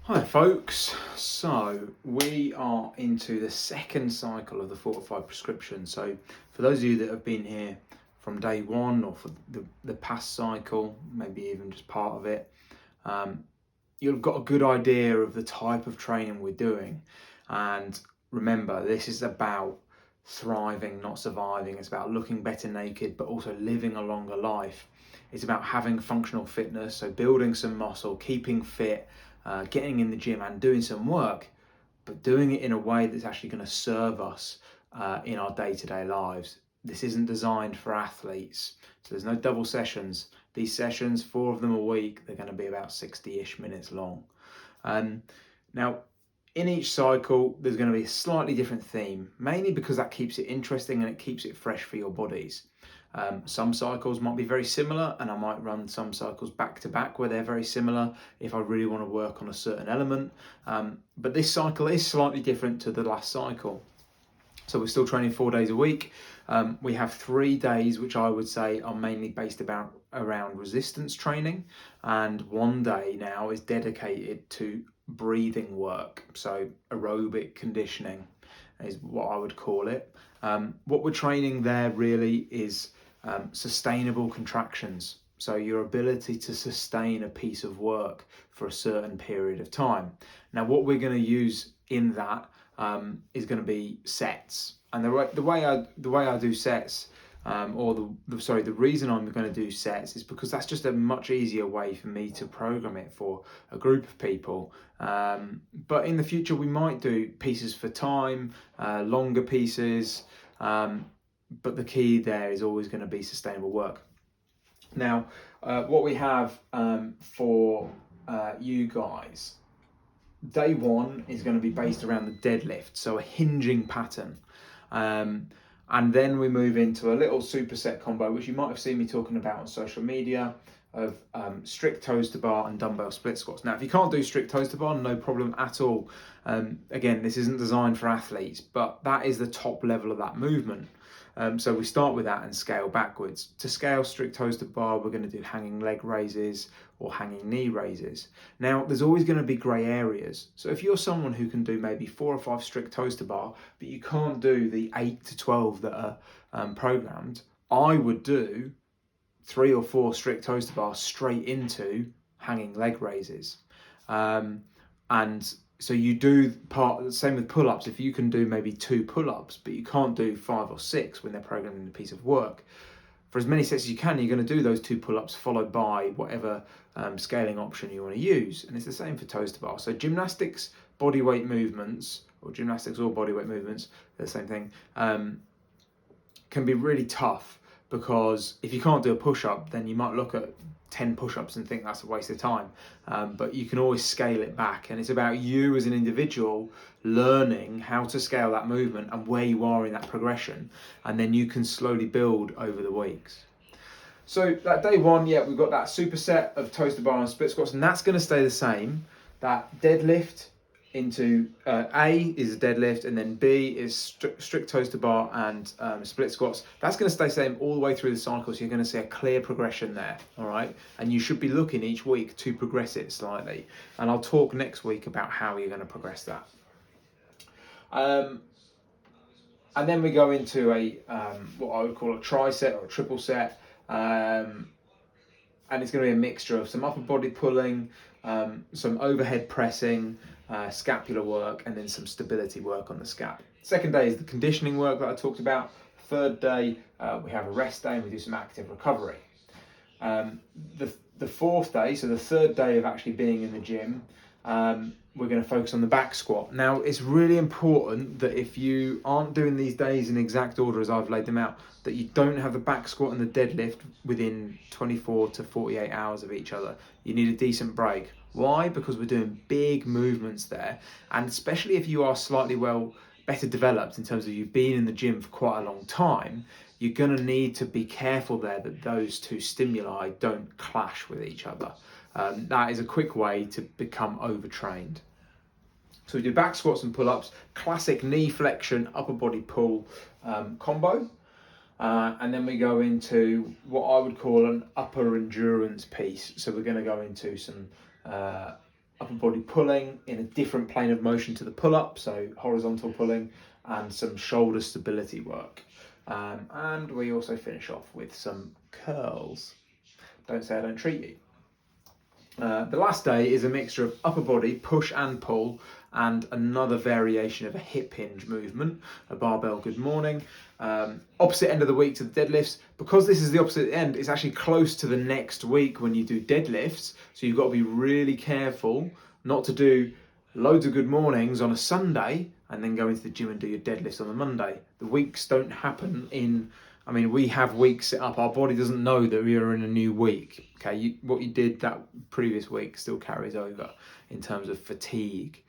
Hi folks, so we are into the second cycle of the Fortified prescription. So for those of you that have been here from day one or for the past cycle, maybe even just part of it, you've got a good idea of the type of training we're doing. And remember, this is about thriving, not surviving. It's about looking better naked, but also living a longer life. It's about having functional fitness, so building some muscle, keeping fit, getting in the gym and doing some work, but doing it in a way that's actually going to serve us in our day-to-day lives. This isn't designed for athletes, so there's no double sessions. These sessions, 4 of them a week, they're going to be about 60-ish minutes long. Now, in each cycle, there's going to be a slightly different theme, mainly because that keeps it interesting and it keeps it fresh for your bodies. Some cycles might be very similar, and I might run some cycles back to back where they're very similar if I really want to work on a certain element. But this cycle is slightly different to the last cycle. So we're still training 4 days a week. We have 3 days, which I would say are mainly based around resistance training, and 1 day now is dedicated to breathing work. So aerobic conditioning is what I would call it. What we're training there really is sustainable contractions. So your ability to sustain a piece of work for a certain period of time. Now, what we're going to use in that is going to be sets, and the way I do sets, the reason I'm going to do sets is because that's just a much easier way for me to program it for a group of people. But in the future, we might do pieces for time, longer pieces. But the key there is always going to be sustainable work. Now, what we have for you guys, day 1 is going to be based around the deadlift, so a hinging pattern. And then we move into a little superset combo, which you might have seen me talking about on social media, of strict toes to bar and dumbbell split squats. Now, if you can't do strict toes to bar, no problem at all. Again, this isn't designed for athletes, but that is the top level of that movement. So we start with that and scale backwards. To scale strict toes to bar, we're going to do hanging leg raises or hanging knee raises. Now, there's always going to be grey areas. So if you're someone who can do maybe 4 or 5 strict toes to bar, but you can't do the 8 to 12 that are programmed, I would do 3 or 4 strict toes to bar straight into hanging leg raises. And so you do the same with pull-ups. If you can do maybe 2 pull-ups, but you can't do 5 or 6 when they're programming a piece of work, for as many sets as you can, you're going to do those 2 pull-ups followed by whatever scaling option you want to use. And it's the same for toes to bar. So gymnastics, bodyweight movements, or gymnastics or bodyweight movements, they're the same thing, can be really tough, because if you can't do a push-up, then you might look at 10 push-ups and think that's a waste of time. But you can always scale it back, and it's about you as an individual learning how to scale that movement and where you are in that progression, and then you can slowly build over the weeks. So that day 1, yeah, we've got that superset of toes to bar and split squats, and that's going to stay the same. That deadlift into A is a deadlift, and then B is strict toes to bar and split squats. That's going to stay the same all the way through the cycle, so you're going to see a clear progression there, all right? And you should be looking each week to progress it slightly. And I'll talk next week about how you're going to progress that. And then we go into a what I would call a tri-set or a triple set. And it's going to be a mixture of some upper body pulling, some overhead pressing, scapular work, and then some stability work on the scap. Second day is the conditioning work that I talked about. Third day, we have a rest day and we do some active recovery. The fourth day, so the third day of actually being in the gym, we're going to focus on the back squat. Now, it's really important that if you aren't doing these days in exact order as I've laid them out, that you don't have the back squat and the deadlift within 24 to 48 hours of each other. You need a decent break. Why? Because we're doing big movements there, and especially if you are slightly better developed in terms of you've been in the gym for quite a long time, you're going to need to be careful there that those 2 stimuli don't clash with each other. That is a quick way to become overtrained. So we do back squats and pull-ups, classic knee flexion, upper body pull combo. And then we go into what I would call an upper endurance piece. So we're going to go into some upper body pulling in a different plane of motion to the pull-up, so horizontal pulling, and some shoulder stability work. And we also finish off with some curls. Don't say I don't treat you. The last day is a mixture of upper body, push and pull, and another variation of a hip hinge movement, a barbell good morning. Opposite end of the week to the deadlifts. Because this is the opposite end, it's actually close to the next week when you do deadlifts. So you've got to be really careful not to do loads of good mornings on a Sunday and then go into the gym and do your deadlifts on the Monday. The weeks don't happen we have weeks set up. Our body doesn't know that we are in a new week. Okay, what you did that previous week still carries over in terms of fatigue.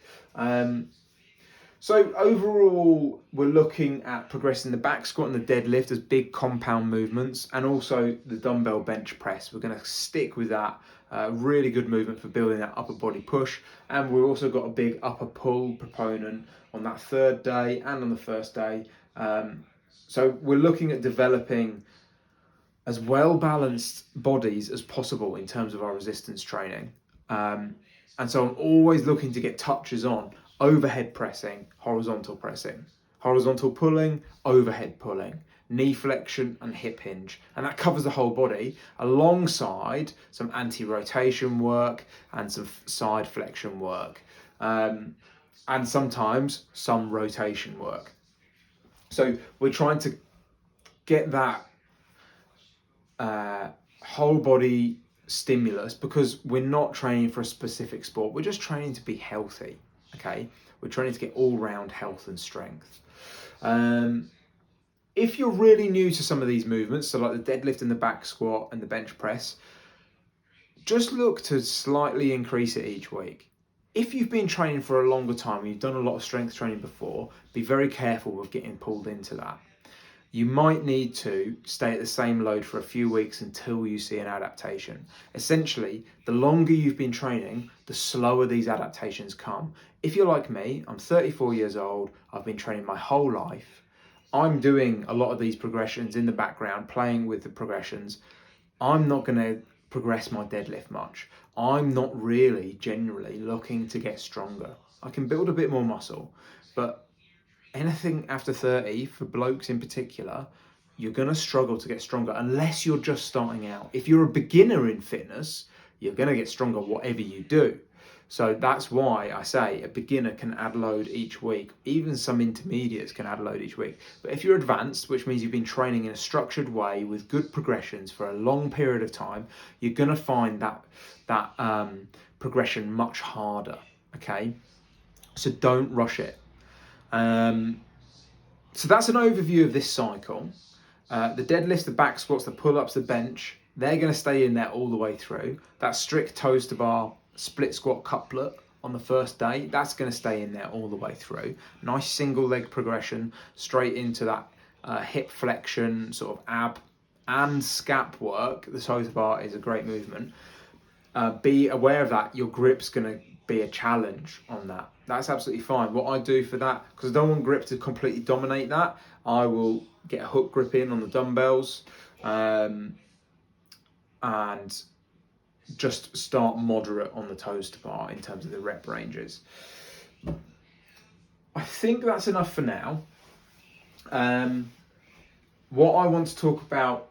So overall, we're looking at progressing the back squat and the deadlift as big compound movements, and also the dumbbell bench press. We're going to stick with that. Really good movement for building that upper body push. And we've also got a big upper pull proponent on that third day and on the first day. So we're looking at developing as well-balanced bodies as possible in terms of our resistance training. And so I'm always looking to get touches on overhead pressing, horizontal pulling, overhead pulling, knee flexion and hip hinge. And that covers the whole body alongside some anti-rotation work and some side flexion work. And sometimes some rotation work. So we're trying to get that whole body stimulus, because we're not training for a specific sport. We're just training to be healthy, okay? We're training to get all-round health and strength. If you're really new to some of these movements, so like the deadlift and the back squat and the bench press, just look to slightly increase it each week. If you've been training for a longer time and you've done a lot of strength training before, be very careful with getting pulled into that. You might need to stay at the same load for a few weeks until you see an adaptation. Essentially, the longer you've been training, the slower these adaptations come. If you're like me, I'm 34 years old, I've been training my whole life. I'm doing a lot of these progressions in the background, playing with the progressions. I'm not going to progress my deadlift much. I'm not really generally looking to get stronger. I can build a bit more muscle, but anything after 30, for blokes in particular, you're going to struggle to get stronger unless you're just starting out. If you're a beginner in fitness, you're going to get stronger whatever you do. So that's why I say a beginner can add load each week. Even some intermediates can add load each week. But if you're advanced, which means you've been training in a structured way with good progressions for a long period of time, you're going to find that progression much harder, okay? So don't rush it. So that's an overview of this cycle. The deadlifts, the back squats, the pull-ups, the bench, they're going to stay in there all the way through. That strict toes to bar split squat couplet on the first day, that's going to stay in there all the way through. Nice single leg progression straight into that hip flexion, sort of ab and scap work. The toe to bar is a great movement. Be aware of that. Your grip's going to be a challenge on that. That's absolutely fine. What I do for that, because I don't want grip to completely dominate that, I will get a hook grip in on the dumbbells and just start moderate on the toes to bar in terms of the rep ranges. I think that's enough for now. What I want to talk about,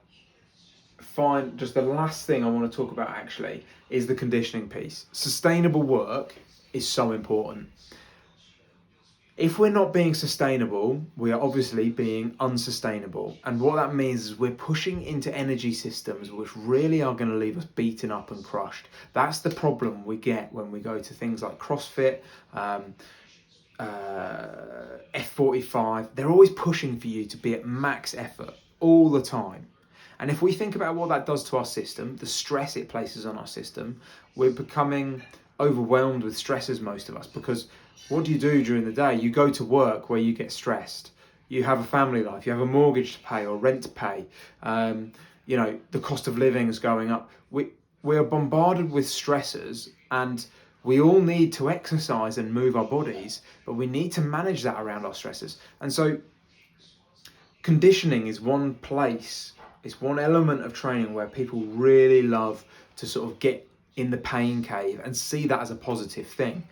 just the last thing I want to talk about actually is the conditioning piece. Sustainable work is so important. If we're not being sustainable, we are obviously being unsustainable. And what that means is we're pushing into energy systems which really are going to leave us beaten up and crushed. That's the problem we get when we go to things like CrossFit, F45. They're always pushing for you to be at max effort all the time. And if we think about what that does to our system, the stress it places on our system, we're becoming overwhelmed with stresses, most of us, because what do you do during the day? You go to work where you get stressed. You have a family life, you have a mortgage to pay or rent to pay. The cost of living is going up. We are bombarded with stressors, and we all need to exercise and move our bodies, but we need to manage that around our stressors. And so conditioning is one place, it's one element of training where people really love to sort of get in the pain cave and see that as a positive thing.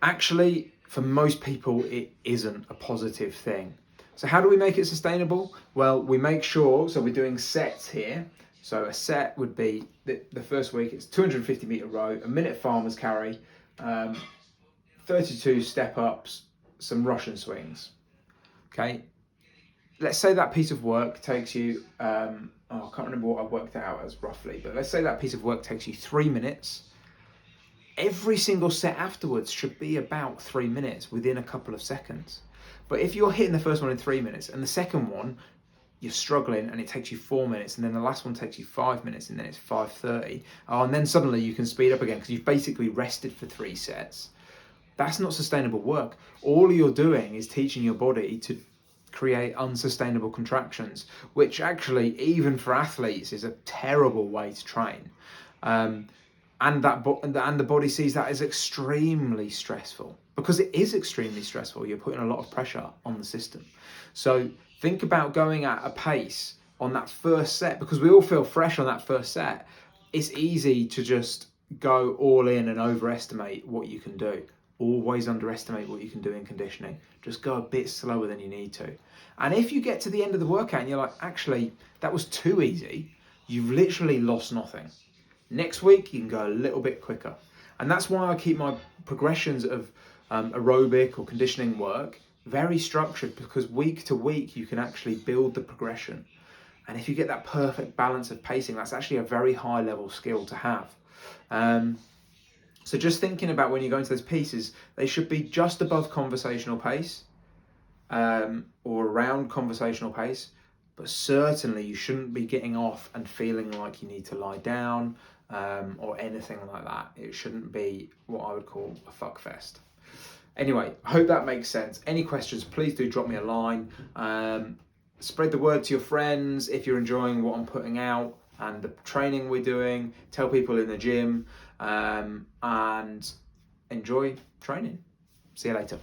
Actually, for most people, it isn't a positive thing. So how do we make it sustainable? Well, we make sure, so we're doing sets here. So a set would be, the first week, it's 250 meter row, a minute farmer's carry, 32 step ups, some Russian swings. Okay. Let's say that piece of work takes you, I can't remember what I worked it out as roughly, but let's say that piece of work takes you 3 minutes. Every single set afterwards should be about 3 minutes within a couple of seconds. But if you're hitting the first one in 3 minutes and the second one, you're struggling and it takes you 4 minutes, and then the last one takes you 5 minutes, and then it's 5:30, and then suddenly you can speed up again because you've basically rested for 3 sets. That's not sustainable work. All you're doing is teaching your body to create unsustainable contractions, which actually, even for athletes, is a terrible way to train. And the body sees that as extremely stressful, because it is extremely stressful. You're putting a lot of pressure on the system. So think about going at a pace on that first set, because we all feel fresh on that first set. It's easy to just go all in and overestimate what you can do. Always underestimate what you can do in conditioning. Just go a bit slower than you need to. And if you get to the end of the workout and you're like, actually, that was too easy, you've literally lost nothing. Next week, you can go a little bit quicker. And that's why I keep my progressions of aerobic or conditioning work very structured, because week to week, you can actually build the progression. And if you get that perfect balance of pacing, that's actually a very high level skill to have. So just thinking about when you go into those pieces, they should be just above conversational pace, or around conversational pace, but certainly you shouldn't be getting off and feeling like you need to lie down, or anything like that. It shouldn't be what I would call a fuck fest. Anyway, I hope that makes sense. Any questions, please do drop me a line. Spread the word to your friends if you're enjoying what I'm putting out and the training we're doing. Tell people in the gym, and enjoy training. See you later.